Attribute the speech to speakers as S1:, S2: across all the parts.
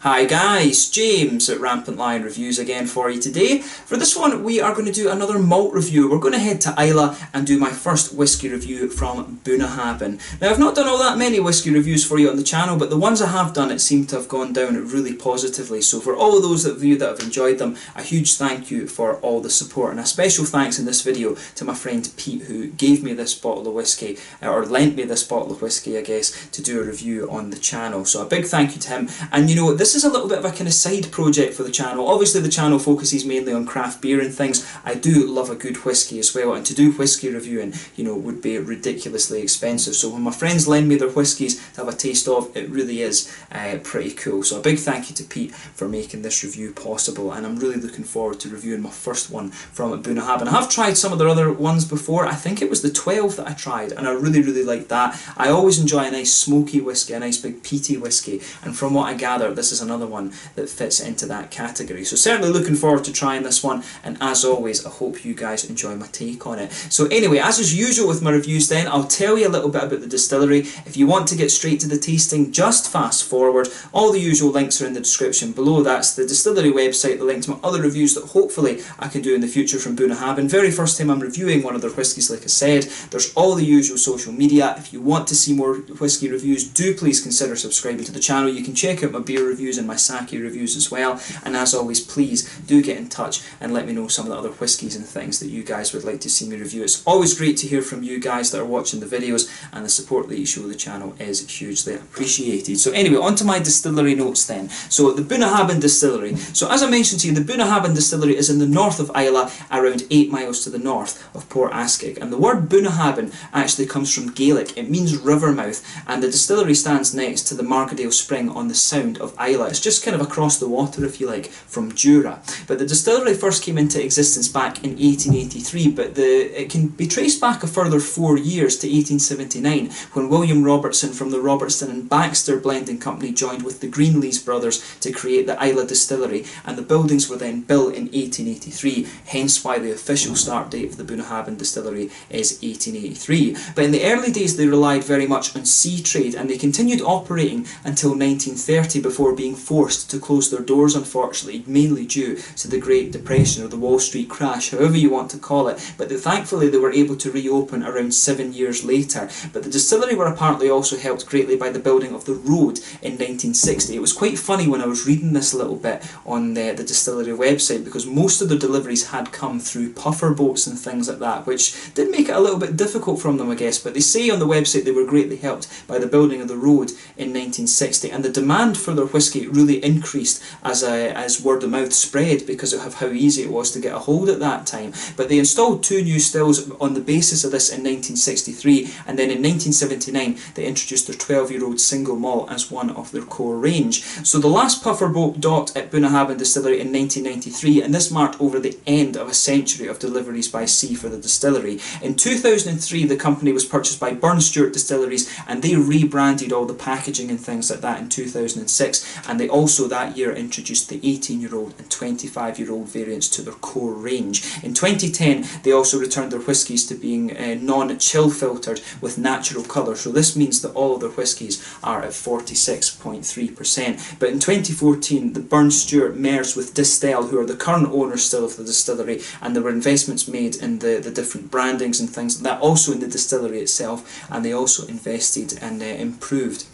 S1: Hi guys, James at Rampant Lion Reviews again for you today. For this one we are going to do another malt review. We're going to head to Islay and do my first whisky review from Bunnahabhain. Now I've not done all that many whisky reviews for you on the channel, but the ones I have done it seem to have gone down really positively. So for all of those of you that have enjoyed them, a huge thank you for all the support, and a special thanks in this video to my friend Pete, who gave me this bottle of whisky, or lent me this bottle of whisky I guess, to do a review on the channel. So a big thank you to him. And you know, this is a little bit of a kind of side project for the channel. Obviously the channel focuses mainly on craft beer and things. I do love a good whisky as well, and to do whisky reviewing, you know, would be ridiculously expensive. So when my friends lend me their whiskies to have a taste of, it really is pretty cool. So a big thank you to Pete for making this review possible, and I'm really looking forward to reviewing my first one from Bunnahabhain. I have tried some of their other ones before. I think it was the 12 that I tried, and I really liked that. I always enjoy a nice smoky whisky, a nice big peaty whisky, and from what I gather this is another one that fits into that category. So certainly looking forward to trying this one, and as always I hope you guys enjoy my take on it. So anyway, as is usual with my reviews then, I'll tell you a little bit about the distillery. If you want to get straight to the tasting, just fast forward. All the usual links are in the description below. That's the distillery website, the link to my other reviews that hopefully I can do in the future from Bunnahabhain. Very first time I'm reviewing one of their whiskies, like I said. There's all the usual social media. If you want to see more whisky reviews, do please consider subscribing to the channel. You can check out my beer reviews and my sake reviews as well, and as always please do get in touch and let me know some of the other whiskies and things that you guys would like to see me review. It's always great to hear from you guys that are watching the videos, and the support that you show the channel is hugely appreciated. So anyway, on to my distillery notes then. So the Bunnahabhain Distillery. So as I mentioned to you, the Bunnahabhain Distillery is in the north of Islay, around 8 miles to the north of Port Askaig, and the word Bunnahabhain actually comes from Gaelic. It means river mouth, and the distillery stands next to the Margadale Spring on the Sound of Islay. It's just kind of across the water, if you like, from Jura. But the distillery first came into existence back in 1883, but it can be traced back a further 4 years to 1879, when William Robertson from the Robertson and Baxter Blending Company joined with the Greenlees brothers to create the Islay Distillery, and the buildings were then built in 1883, hence why the official start date of the Bunnahabhain Distillery is 1883. But in the early days they relied very much on sea trade, and they continued operating until 1930 before being forced to close their doors, unfortunately, mainly due to the Great Depression or the Wall Street crash, however you want to call it. But thankfully they were able to reopen around 7 years later. But the distillery were apparently also helped greatly by the building of the road in 1960. It was quite funny when I was reading this a little bit on the distillery website, because most of the deliveries had come through puffer boats and things like that, which did make it a little bit difficult from them, I guess. But they say on the website they were greatly helped by the building of the road in 1960, and the demand for their whisky really increased as word of mouth spread because of how easy it was to get a hold at that time. But they installed 2 new stills on the basis of this in 1963, and then in 1979 they introduced their 12-year-old single malt as one of their core range. So the last puffer boat docked at Bunnahabhain Distillery in 1993, and this marked over the end of a century of deliveries by sea for the distillery. In 2003 the company was purchased by Stewart Distilleries, and they rebranded all the packaging and things like that in 2006, and they also that year introduced the 18-year-old and 25-year-old variants to their core range. In 2010 they also returned their whiskies to being non-chill filtered with natural colour, so this means that all of their whiskies are at 46.3%. But in 2014 the Stewart merged with Distell, who are the current owners still of the distillery, and there were investments made in the different brandings and things like that, also in the distillery itself, and they also invested and improved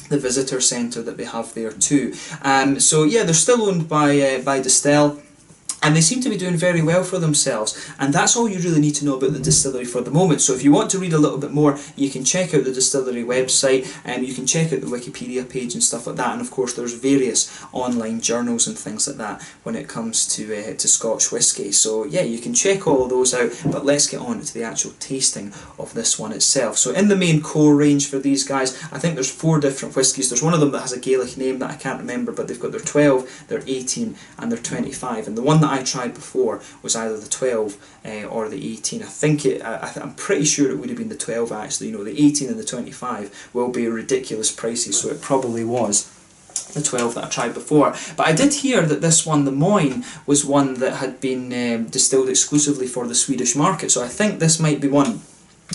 S1: the visitor centre that they have there too. So yeah, they're still owned by Distell, and they seem to be doing very well for themselves, and that's all you really need to know about the distillery for the moment. So if you want to read a little bit more, you can check out the distillery website, and you can check out the Wikipedia page and stuff like that, and of course there's various online journals and things like that when it comes to Scotch whisky. So yeah, you can check all of those out, but let's get on to the actual tasting of this one itself. So in the main core range for these guys, I think there's 4 different whiskies. There's one of them that has a Gaelic name that I can't remember, but they've got their 12, their 18 and their 25, and the one that I tried before was either the 12 or the 18. I think I'm pretty sure it would have been the 12 actually. You know, the 18 and the 25 will be ridiculous prices, so it probably was the 12 that I tried before. But I did hear that this one, the Moine, was one that had been distilled exclusively for the Swedish market, so I think this might be one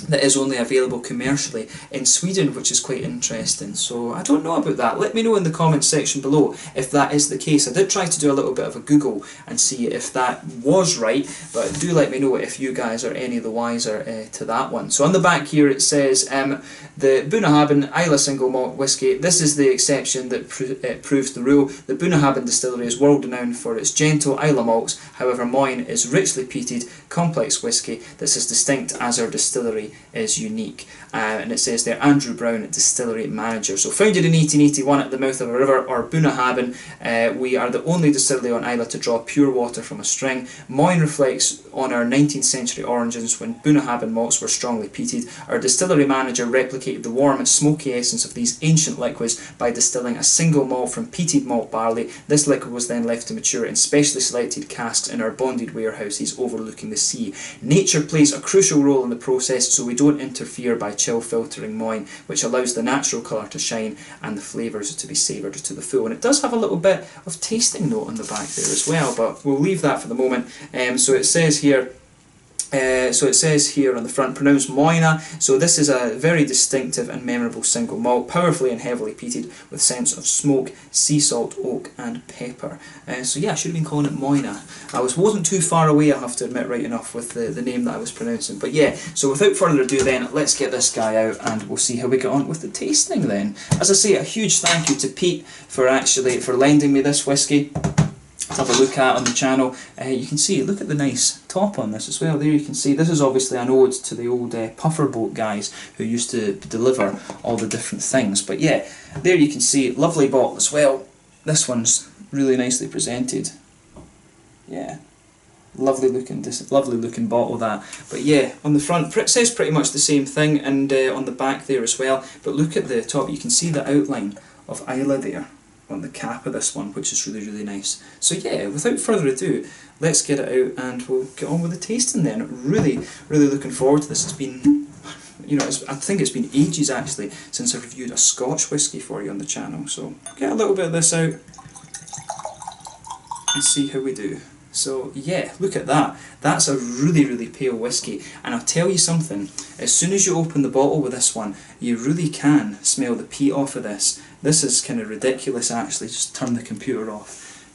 S1: that is only available commercially in Sweden, which is quite interesting. So I don't know about that. Let me know in the comments section below if that is the case. I did try to do a little bit of a Google and see if that was right, but do let me know if you guys are any the wiser to that one. So on the back here it says the Bunnahabhain Islay single malt whisky. This is the exception that proves the rule. The Bunnahabhain Distillery is world renowned for its gentle Islay malts. However, Moine is richly peated, complex whisky that's as distinct as our distillery is unique. And it says there, Andrew Brown, distillery manager. So founded in 1881 at the mouth of a river, or Bunnahabhain, we are the only distillery on Islay to draw pure water from a spring. Moine reflects on our 19th century origins when Bunnahabhain malts were strongly peated. Our distillery manager replicated the warm and smoky essence of these ancient liquids by distilling a single malt from peated malt barley. This liquid was then left to mature in specially selected casks in our bonded warehouses overlooking the sea. Nature plays a crucial role in the process, so we don't interfere by chill filtering Moine, which allows the natural colour to shine and the flavours to be savoured to the full. And it does have a little bit of tasting note on the back there as well, but we'll leave that for the moment. So it says here on the front, pronounced Moine. So this is a very distinctive and memorable single malt, powerfully and heavily peated with scents of smoke, sea salt, oak and pepper. So yeah, I should have been calling it Moine. I wasn't too far away, I have to admit, right enough with the name that I was pronouncing. But yeah, so without further ado then, let's get this guy out and we'll see how we get on with the tasting then. As I say, a huge thank you to Pete for lending me this whisky to have a look at on the channel. You can see, look at the nice top on this as well. There you can see, this is obviously an ode to the old puffer boat guys who used to deliver all the different things. But yeah, there you can see, lovely bottle as well. This one's really nicely presented. Yeah, lovely looking bottle that. But yeah, on the front it says pretty much the same thing, and on the back there as well. But look at the top, you can see the outline of Islay there on the cap of this one, which is really, really nice. So yeah, without further ado, let's get it out and we'll get on with the tasting then. Really, really looking forward to this. It's been, you know, I think it's been ages actually since I've reviewed a Scotch whisky for you on the channel. So get a little bit of this out and see how we do. So yeah, look at that. That's a really, really pale whisky. And I'll tell you something, as soon as you open the bottle with this one, you really can smell the peat off of this. This is kind of ridiculous actually. Just turn the computer off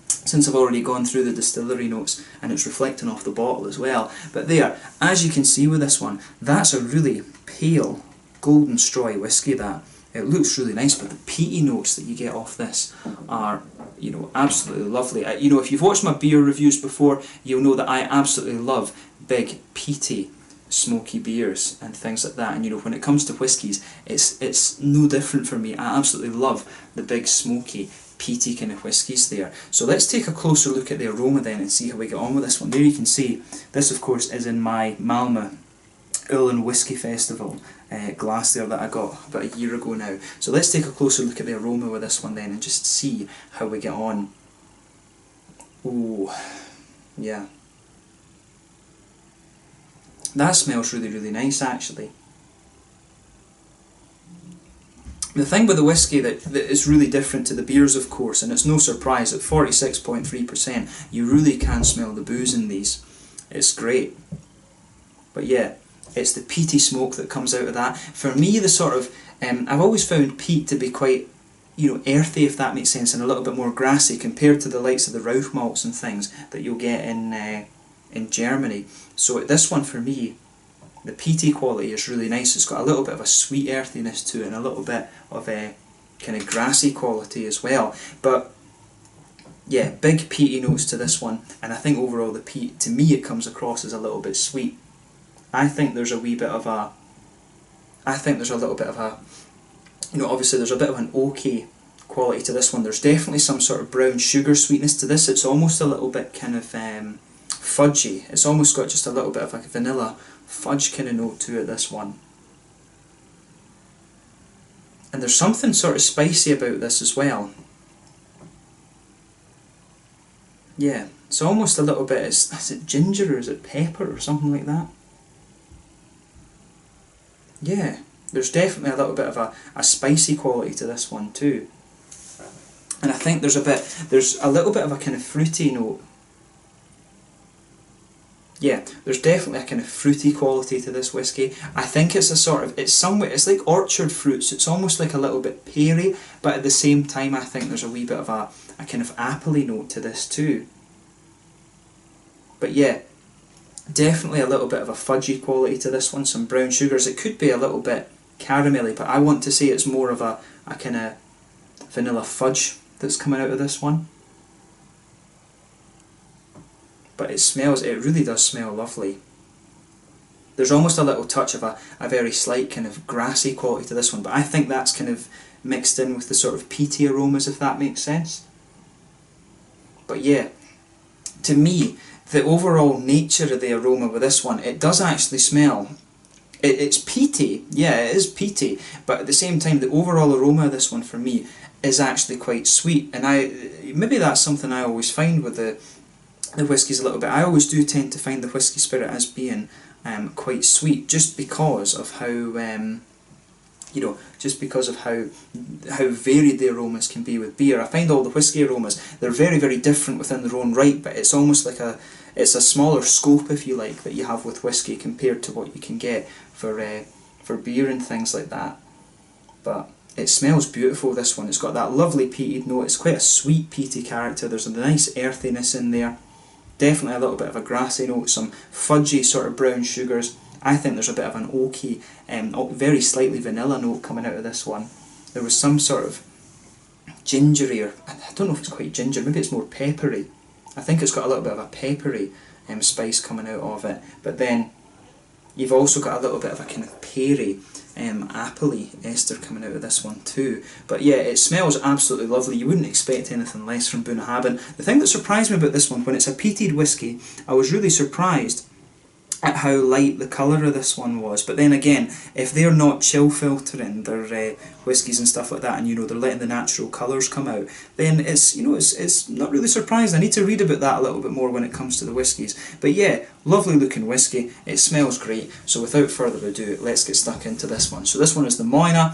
S1: since I've already gone through the distillery notes and it's reflecting off the bottle as well. But there, as you can see with this one, that's a really pale golden strawy whisky that. It looks really nice, but the peaty notes that you get off this are, you know, absolutely lovely. You know, if you've watched my beer reviews before, you'll know that I absolutely love big, peaty, smoky beers and things like that. And you know, when it comes to whiskies, it's no different for me. I absolutely love the big, smoky, peaty kind of whiskies there. So let's take a closer look at the aroma then and see how we get on with this one. There you can see, this of course is in my Malmö Ullin Whisky Festival glass there that I got about a year ago now. So let's take a closer look at the aroma with this one then and just see how we get on. Oh, yeah. That smells really, really nice actually. The thing with the whisky that is really different to the beers of course, and it's no surprise, at 46.3% you really can smell the booze in these. It's great. But yeah, it's the peaty smoke that comes out of that. For me, the sort of, I've always found peat to be quite, you know, earthy, if that makes sense, and a little bit more grassy compared to the likes of the Rauch malts and things that you'll get in Germany. So this one for me, the peaty quality is really nice. It's got a little bit of a sweet earthiness to it and a little bit of a kind of grassy quality as well. But yeah, big peaty notes to this one, and I think overall the peat, to me it comes across as a little bit sweet. I think there's a little bit of a, you know, obviously there's a bit of an oaky quality to this one. There's definitely some sort of brown sugar sweetness to this. It's almost a little bit kind of fudgy. It's almost got just a little bit of like a vanilla fudge kind of note to it, this one. And there's something sort of spicy about this as well. Yeah, it's almost a little bit, is it ginger or is it pepper or something like that? Yeah, there's definitely a little bit of a spicy quality to this one too. And I think there's a little bit of a kind of fruity note yeah, there's definitely a kind of fruity quality to this whisky. I think it's a sort of, it's like orchard fruits. It's almost like a little bit peary, but at the same time I think there's a wee bit of a kind of appley note to this too. But yeah, definitely a little bit of a fudgy quality to this one, some brown sugars. It could be a little bit caramelly, but I want to say it's more of a kind of vanilla fudge that's coming out of this one. But it smells, it really does smell lovely. There's almost a little touch of a very slight kind of grassy quality to this one, but I think that's kind of mixed in with the sort of peaty aromas, if that makes sense. But yeah, to me, the overall nature of the aroma with this one, it does actually smell, it's peaty, yeah, it is peaty, but at the same time the overall aroma of this one for me is actually quite sweet, and maybe that's something I always find with the whiskies a little bit. I always do tend to find the whisky spirit as being quite sweet, just because of how you know, just because of how varied the aromas can be with beer. I find all the whisky aromas, they're very, very different within their own right, but it's almost like it's a smaller scope, if you like, that you have with whisky compared to what you can get for beer and things like that. But it smells beautiful, this one. It's got that lovely peated note. It's quite a sweet peaty character. There's a nice earthiness in there. Definitely a little bit of a grassy note, some fudgy sort of brown sugars. I think there's a bit of an oaky, very slightly vanilla note coming out of this one. There was some sort of gingery, or I don't know if it's quite ginger, maybe it's more peppery. I think it's got a little bit of a peppery spice coming out of it. But then you've also got a little bit of a kind of peary, appley ester coming out of this one too. But yeah, it smells absolutely lovely. You wouldn't expect anything less from Bunnahabhain. The thing that surprised me about this one, when it's a peated whisky, I was really surprised at how light the colour of this one was. But then again, if they're not chill filtering their whiskies and stuff like that, and you know, they're letting the natural colours come out, then it's, you know, it's not really surprising. I need to read about that a little bit more when it comes to the whiskies. But yeah, lovely looking whisky, it smells great. So without further ado, let's get stuck into this one. So this one is the Moine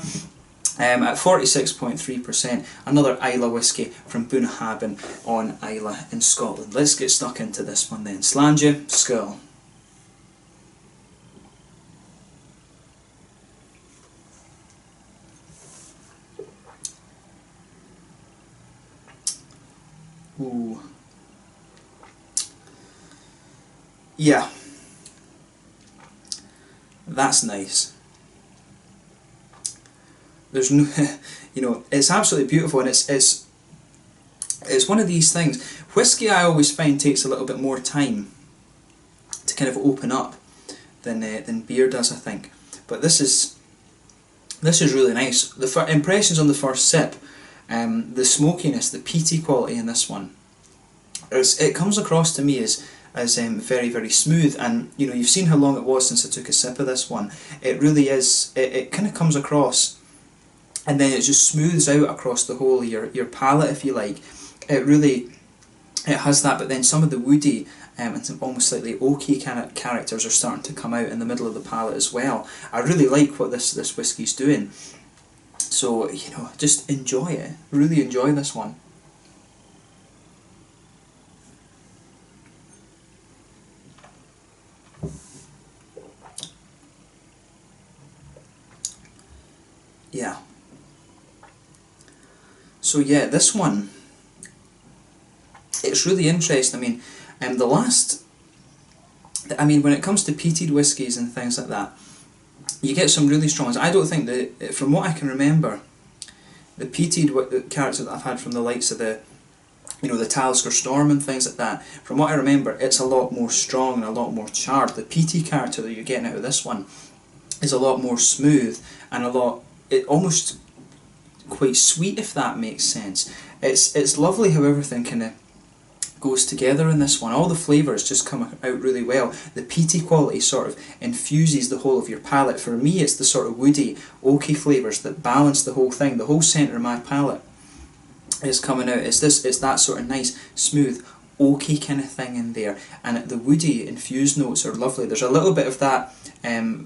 S1: at 46.3%, another Islay whisky from Bunnahabhain on Islay in Scotland. Let's get stuck into this one then. Slàinte, skål. Ooh. Yeah, that's nice. There's no, you know, it's absolutely beautiful, and it's one of these things. Whisky, I always find, takes a little bit more time to kind of open up than beer does, I think. But this is really nice. The impressions on the first sip. The smokiness, the peaty quality in this one, it comes across to me as very, very smooth. And you know, you've seen how long it was since I took a sip of this one. It really is. It kind of comes across, and then it just smooths out across the whole of your palate, if you like. It has that, but then some of the woody and some almost slightly oaky kind of characters are starting to come out in the middle of the palate as well. I really like what this whiskey's doing. So, you know, just enjoy it. Really enjoy this one. Yeah. So yeah, this one, it's really interesting. I mean, when it comes to peated whiskies and things like that, you get some really strong ones. I don't think that, from what I can remember, the peated character that I've had from the likes of the Talisker Storm and things like that, from what I remember, it's a lot more strong and a lot more charred. The peaty character that you're getting out of this one is a lot more smooth and almost quite sweet, if that makes sense. It's lovely how everything kind of goes together in this one. All the flavours just come out really well. The peaty quality sort of infuses the whole of your palate. For me, it's the sort of woody, oaky flavours that balance the whole thing. The whole centre of my palate is coming out. It's that sort of nice, smooth, oaky kind of thing in there. And the woody infused notes are lovely. There's a little bit of that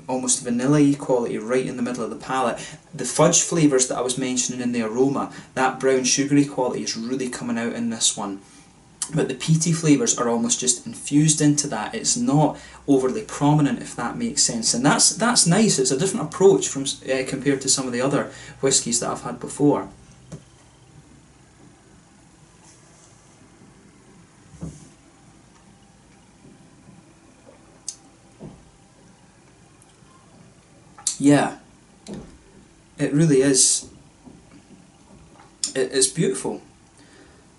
S1: almost vanilla-y quality right in the middle of the palate. The fudge flavours that I was mentioning in the aroma, that brown sugary quality is really coming out in this one. but the peaty flavours are almost just infused into that. It's not overly prominent, if that makes sense, and that's nice. It's a different approach from compared to some of the other whiskies that I've had before. Yeah, it really is. It's beautiful.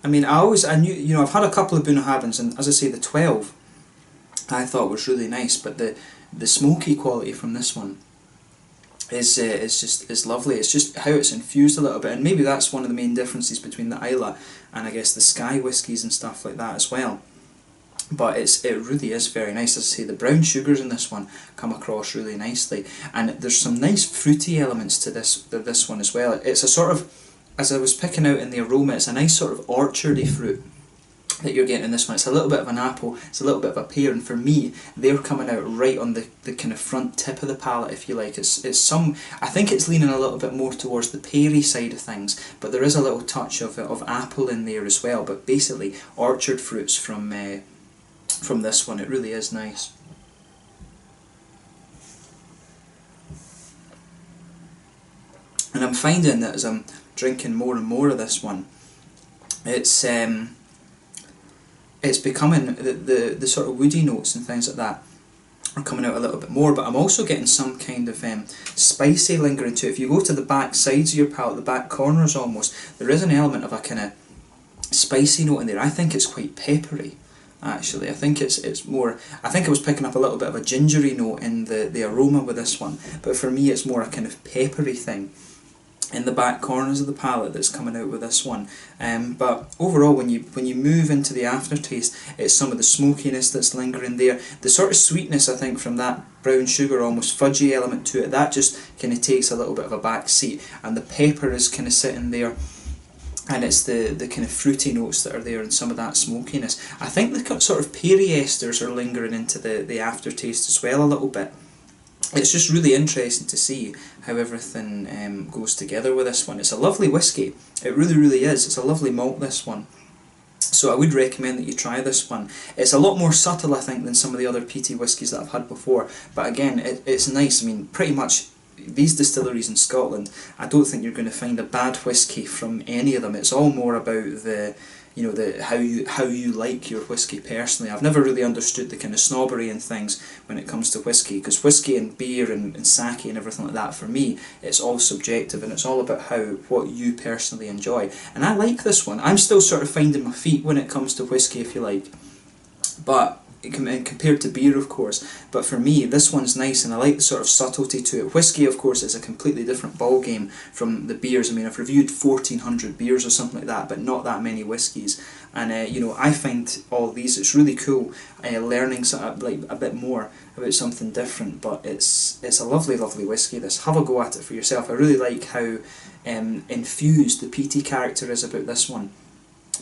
S1: I mean, I knew, you know, I've had a couple of Bunnahabhains, and as I say, the 12 I thought was really nice, but the smoky quality from this one is lovely. It's just how it's infused a little bit, and maybe that's one of the main differences between the Islay and I guess the Sky whiskies and stuff like that as well. But it really is very nice. As I say, the brown sugars in this one come across really nicely, and there's some nice fruity elements to this one as well. It's a sort of, as I was picking out in the aroma, it's a nice sort of orchardy fruit that you're getting in this one. It's a little bit of an apple, it's a little bit of a pear, and for me, they're coming out right on the kind of front tip of the palate, if you like. I think it's leaning a little bit more towards the peary side of things, but there is a little touch of apple in there as well. But basically, orchard fruits from this one. It really is nice. And I'm finding that as I'm drinking more and more of this one, it's becoming the sort of woody notes and things like that are coming out a little bit more, but I'm also getting some kind of spicy lingering to it. If you go to the back sides of your palate, the back corners almost, there is an element of a kind of spicy note in there. I think it's quite peppery. Actually, I think it's more. I think I was picking up a little bit of a gingery note in the aroma with this one, but for me, it's more a kind of peppery thing in the back corners of the palate that's coming out with this one. But overall, when you move into the aftertaste, it's some of the smokiness that's lingering there. The sort of sweetness, I think, from that brown sugar, almost fudgy element to it, that just kind of takes a little bit of a back seat, and the pepper is kind of sitting there. And it's the kind of fruity notes that are there and some of that smokiness. I think the sort of peary esters are lingering into the aftertaste as well a little bit. It's just really interesting to see how everything goes together with this one. It's a lovely whiskey. It really, really is. It's a lovely malt, this one. So I would recommend that you try this one. It's a lot more subtle, I think, than some of the other peaty whiskies that I've had before. But again, it's nice. I mean, pretty much these distilleries in Scotland, I don't think you're going to find a bad whiskey from any of them. It's all more about how you like your whiskey personally. I've never really understood the kind of snobbery and things when it comes to whiskey, because whiskey and beer and sake and everything like that, for me, it's all subjective, and it's all about what you personally enjoy. And I like this one. I'm still sort of finding my feet when it comes to whiskey, if you like, but compared to beer, of course. But for me, this one's nice, and I like the sort of subtlety to it. Whiskey, of course, is a completely different ball game from the beers. I mean, I've reviewed 1,400 beers or something like that, but not that many whiskies. And I find all these, it's really cool learning like a bit more about something different. But it's a lovely, lovely whiskey. This, have a go at it for yourself. I really like how infused the peaty character is about this one.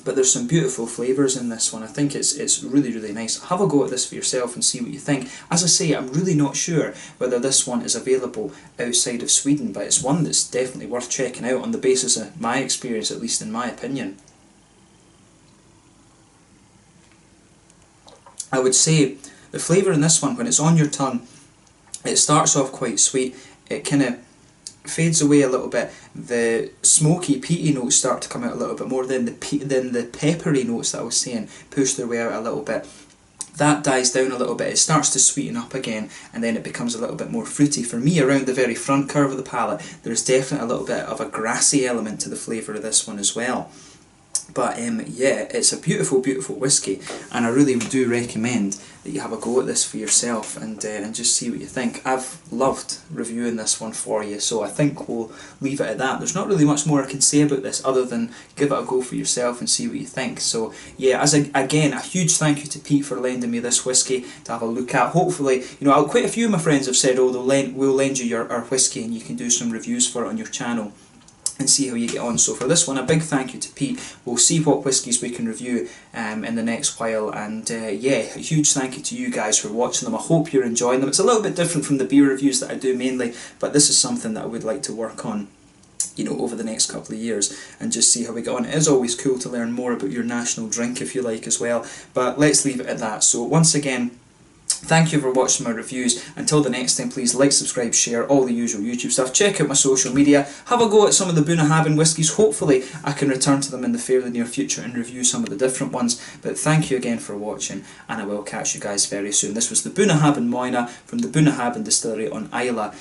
S1: But there's some beautiful flavours in this one. I think it's really, really nice. Have a go at this for yourself and see what you think. As I say, I'm really not sure whether this one is available outside of Sweden, but it's one that's definitely worth checking out on the basis of my experience, at least in my opinion. I would say the flavour in this one, when it's on your tongue, it starts off quite sweet. It kind of fades away a little bit. The smoky, peaty notes start to come out a little bit more. Then the peppery notes that I was saying push their way out a little bit. That dies down a little bit. It starts to sweeten up again, and then it becomes a little bit more fruity. For me, around the very front curve of the palate, there's definitely a little bit of a grassy element to the flavour of this one as well. But yeah, it's a beautiful, beautiful whiskey, and I really do recommend that you have a go at this for yourself and just see what you think. I've loved reviewing this one for you, so I think we'll leave it at that. There's not really much more I can say about this other than give it a go for yourself and see what you think. So yeah, again, a huge thank you to Pete for lending me this whiskey to have a look at. Hopefully, quite a few of my friends have said, oh, we'll lend you our whiskey and you can do some reviews for it on your channel and see how you get on. So for this one, a big thank you to Pete. We'll see what whiskies we can review in the next while, and yeah, a huge thank you to you guys for watching them. I hope you're enjoying them. It's a little bit different from the beer reviews that I do mainly, but this is something that I would like to work on over the next couple of years, and just see how we get on. It is always cool to learn more about your national drink, if you like, as well, but let's leave it at that. So once again, thank you for watching my reviews. Until the next time, please like, subscribe, share, all the usual YouTube stuff. Check out my social media. Have a go at some of the Bunnahabhain whiskies. Hopefully I can return to them in the fairly near future and review some of the different ones. But thank you again for watching, and I will catch you guys very soon. This was the Bunnahabhain Moine from the Bunnahabhain Distillery on Islay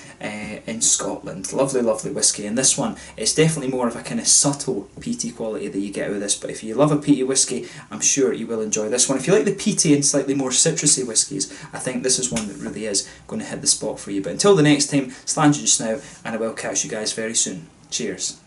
S1: in Scotland. Lovely, lovely whisky. And this one, it's definitely more of a kind of subtle peaty quality that you get out of this. But if you love a peaty whisky, I'm sure you will enjoy this one. If you like the peaty and slightly more citrusy whiskies, I think this is one that really is going to hit the spot for you. But until the next time, slange just now, and I will catch you guys very soon. Cheers.